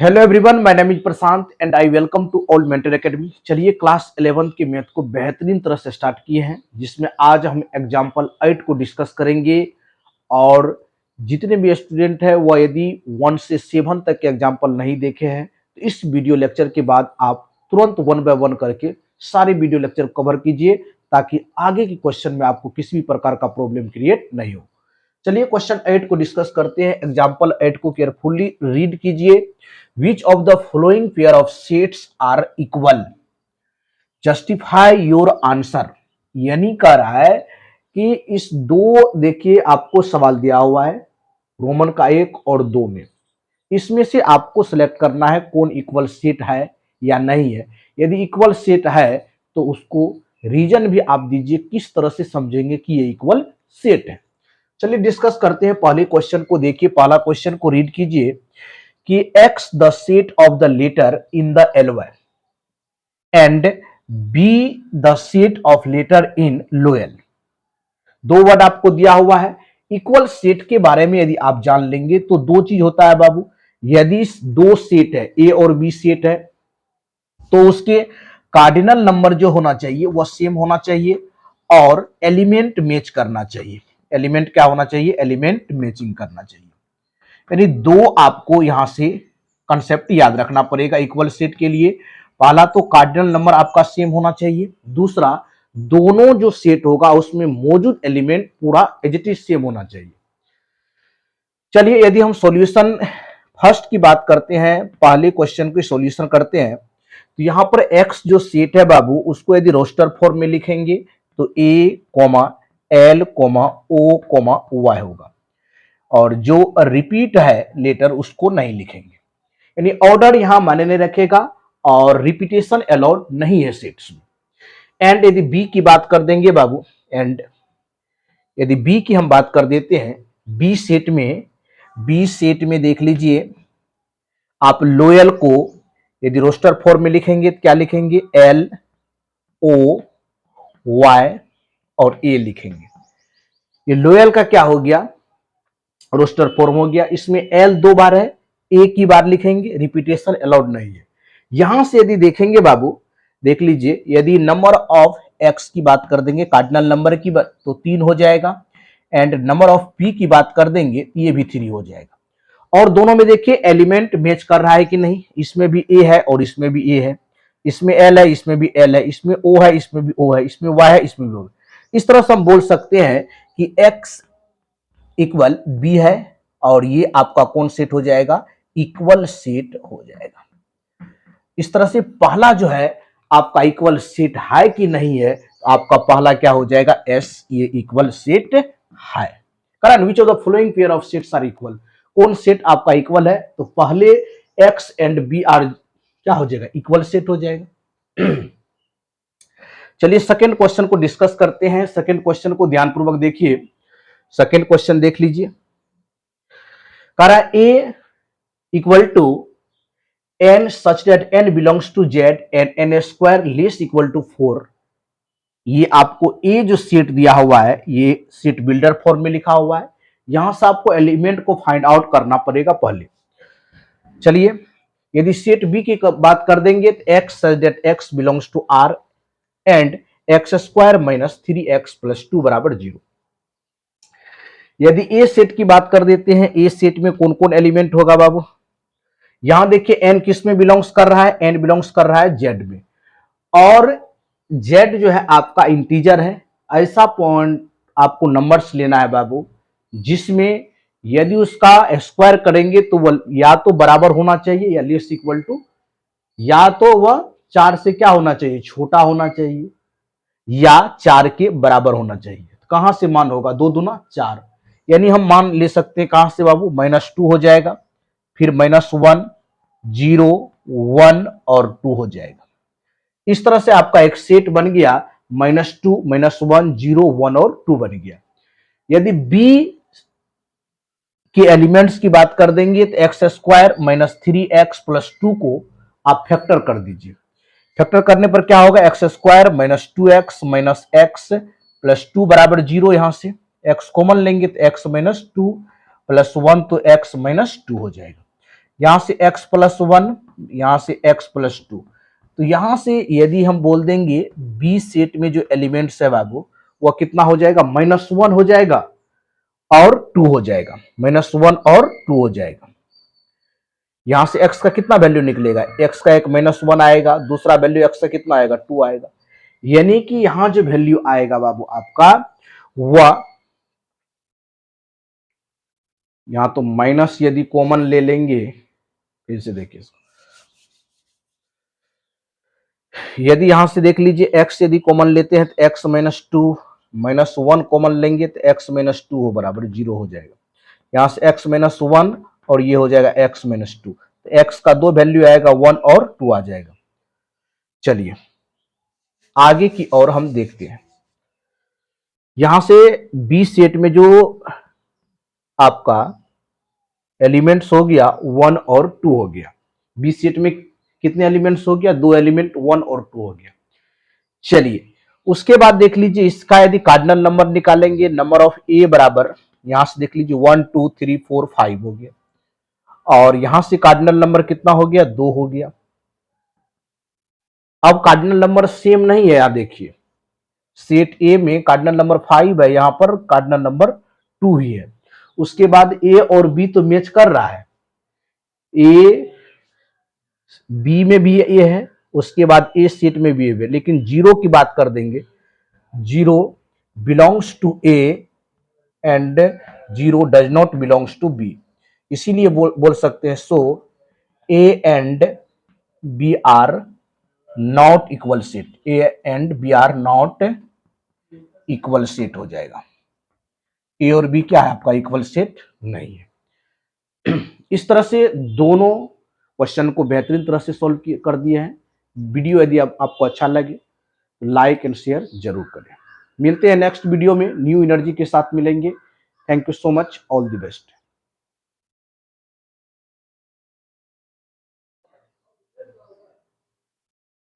Hello everyone, my name is Prashant and I welcome to all mentor academy. चलिए class 11 के math को बेहतरीन तरह से स्टार्ट किए हैं, जिसमें आज हम एग्जांपल 8 को डिस्कस करेंगे। और जितने भी स्टूडेंट हैं वो यदि 1 से 7 तक के एग्जांपल नहीं देखे हैं तो इस वीडियो लेक्चर के बाद आप तुरंत 1 बाय 1 करके सारे वीडियो लेक्चर कवर कीजिए, ताकि आगे के क्वेश्चन में आपको किसी भी प्रकार का प्रॉब्लम क्रिएट नहीं हो। चलिए क्वेश्चन 8 को डिस्कस करते हैं। एग्जांपल 8 को केयरफुली रीड कीजिए। Which of the following pair of sets are equal, justify your answer. यानी कह रहा है कि इस दो, देखिए आपको सवाल दिया हुआ है रोमन का 1 और 2 में, इसमें से आपको सिलेक्ट करना है कौन इक्वल सेट है या नहीं है। यदि इक्वल सेट है तो उसको रीजन भी आप दीजिए, किस तरह से समझेंगे कि ये इक्वल सेट है। चलिए डिस्कस करते हैं। पहले क्वेश्चन को देखिए, पहला क्वेश्चन को रीड कीजिए कि x the set of the letter in the alloy and b the set of letter in loyal. दो वर्ड आपको दिया हुआ है। इक्वल सेट के बारे में यदि आप जान लेंगे तो दो चीज होता है बाबू। यदि दो सेट है, ए और बी सेट है, तो उसके कार्डिनल नंबर जो होना चाहिए वह सेम होना चाहिए और एलिमेंट मैच करना चाहिए। एलिमेंट क्या होना चाहिए? एलिमेंट मैचिंग करना चाहिए। यानी दो आपको यहां से कंसेप्ट याद रखना पड़ेगा इक्वल सेट के लिए। पहला तो कार्डिनल नंबर आपका सेम होना चाहिए, दूसरा दोनों जो सेट होगा उसमें मौजूद एलिमेंट पूरा एज इट इज सेम होना चाहिए। चलिए यदि हम सॉल्यूशन फर्स्ट की बात करते हैं, पहले क्वेश्चन की सॉल्यूशन करते हैं, तो यहां पर एक्स जो सेट है बाबू, उसको यदि रोस्टर फॉर्म में लिखेंगे तो ए कोमा एल कोमा ओ कोमा वाई होगा, और जो रिपीट है लेटर उसको नहीं लिखेंगे। यानी ऑर्डर यहां मायने नहीं रखेगा और रिपीटेशन अलाउड नहीं है सेट्स में। एंड यदि बी की बात कर देंगे बाबू, एंड यदि बी की हम बात कर देते हैं, बी सेट में देख लीजिए आप लोयल को यदि रोस्टर फॉर्म में लिखेंगे तो क्या लिखेंगे? एल ओ वाई और ए लिखेंगे। ये लोयल का क्या हो गया? रोस्टर फॉर्म हो गया। इसमें एल दो बार है, ए की बार लिखेंगे, रिपीटेशन अलाउड नहीं है। यहां से यदि देखेंगे बाबू, देख लीजिए, यदि नंबर ऑफ एक्स की बात कर देंगे, कार्डिनल नंबर की बात, तो 3 हो जाएगा। एंड नंबर ऑफ पी की बात कर देंगे तो ये भी 3 हो जाएगा। और दोनों में देखिए एलिमेंट मैच कर रहा है कि नहीं। इसमें भी ए है और इसमें भी ए है, इसमें एल है, इसमें भी एल है, इसमें ओ है, इसमें भी ओ है, इसमें वाई है, इसमें भी ओ है। इस तरह से हम बोल सकते हैं कि एक्स इक्वल बी है, और ये आपका कौन सेट हो जाएगा? इक्वल सेट हो जाएगा। इस तरह से पहला जो है आपका इक्वल सेट है कि नहीं है, तो आपका पहला क्या हो जाएगा? एस, ये इक्वल सेट है। कारण which of the following pair of sets are equal, कौन सेट आपका इक्वल है? तो पहले एक्स एंड बी आर क्या हो जाएगा? इक्वल सेट हो जाएगा। चलिए सेकेंड क्वेश्चन को डिस्कस करते हैं। सेकेंड क्वेश्चन को ध्यानपूर्वक देखिए। सेकेंड क्वेश्चन देख लीजिए, कह रहा है A equal to n such that n belongs to z and n square less equal to 4। ये आपको ए जो सेट दिया हुआ है, ये सेट बिल्डर फॉर्म में लिखा हुआ है। यहां से आपको एलिमेंट को फाइंड आउट करना पड़ेगा पहले। चलिए यदि सेट बी की बात कर देंगे तो x such that x belongs to r and x square minus 3x plus 2 बराबर 0। यदि ए सेट की बात कर देते हैं, ए सेट में कौन कौन एलिमेंट होगा बाबू? यहां देखिए एन किस में बिलोंग्स कर रहा है? एन बिलोंग्स कर रहा है जेड में, और जेड जो है आपका इंटीजर है। ऐसा पॉइंट आपको नंबर्स लेना है बाबू जिसमें यदि उसका स्क्वायर करेंगे तो वह या तो बराबर होना चाहिए या लेस इक्वल टू, या तो वह 4 से क्या होना चाहिए? छोटा होना चाहिए, या 4 के बराबर होना चाहिए। तो कहां से मान होगा? 2 दूना 4। यानी हम मान ले सकते हैं कहां से बाबू? -2 हो जाएगा, फिर -1, 0, 1 और 2 हो जाएगा। इस तरह से आपका एक सेट बन गया, -2, -1, 0, 1 और 2 बन गया। यदि बी के एलिमेंट्स की बात कर देंगे तो एक्स स्क्वायर -3x प्लस 2 को आप फैक्टर कर दीजिए। फैक्टर करने पर क्या होगा? X square -2x minus x plus 2 बराबर 0। यहां से x कॉमन लेंगे तो x -2 प्लस 1 तो x -2 हो जाएगा। यहां से x+1, यहां से x+2। तो यहां से यदि हम बोल देंगे बी सेट में जो एलिमेंट्स है बाबू, वह कितना हो जाएगा, -1 हो जाएगा और 2 हो जाएगा, -1 और 2 हो जाएगा। यहां से x का कितना वैल्यू निकलेगा, x का एक -1 आएगा, दूसरा वैल्यू x का कितना आएगा, 2 आएगा। यानी कि यहां जो वैल्यू आएगा बाबू आपका, वह यहां तो माइनस यदि कॉमन ले लेंगे, फिर से देखिए इसको, यदि यहां से देख लीजिए x यदि कॉमन लेते हैं तो x -2, -1 कॉमन लेंगे तो x -2 हो बराबर 0 हो जाएगा। यहां से x -1 और ये हो जाएगा x -2, तो x का दो वैल्यू आएगा, 1 और 2 आ जाएगा। चलिए आगे की ओर हम देखते हैं। यहां से बी सेट में जो आपका एलिमेंट्स हो गया 1 और 2 हो गया। बी सेट में कितने एलिमेंट्स हो गया, दो एलिमेंट 1 और 2 हो गया। चलिए उसके बाद देख लीजिए इसका यदि कार्डिनल नंबर निकालेंगे, नंबर ऑफ ए बराबर, यहां से देख लीजिए 1 2 3 4 5 हो गया, और यहां से कार्डिनल नंबर कितना हो गया, 2 हो गया। अब कार्डिनल नंबर सेम नहीं है, यहां देखिए सेट ए में कार्डिनल नंबर 5 है, यहां पर कार्डिनल नंबर 2 ही है। उसके बाद ए और बी तो मैच कर रहा है, ए बी में भी ए है, उसके बाद ए सेट में भी है, लेकिन जीरो की बात कर देंगे, zero belongs to A and zero does not belongs to B. इसीलिए बोल सकते हैं so A and B are not equal set, A and B are not equal set हो जाएगा। ए और बी क्या है आपका, इक्वल सेट नहीं है। इस तरह से दोनों क्वेश्चन को बेहतरीन तरह से सॉल्व कर दिए हैं। वीडियो यदि आपको अच्छा लगे लाइक एंड शेयर जरूर करें। मिलते हैं नेक्स्ट वीडियो में, न्यू एनर्जी के साथ मिलेंगे। Thank you so much, all the best.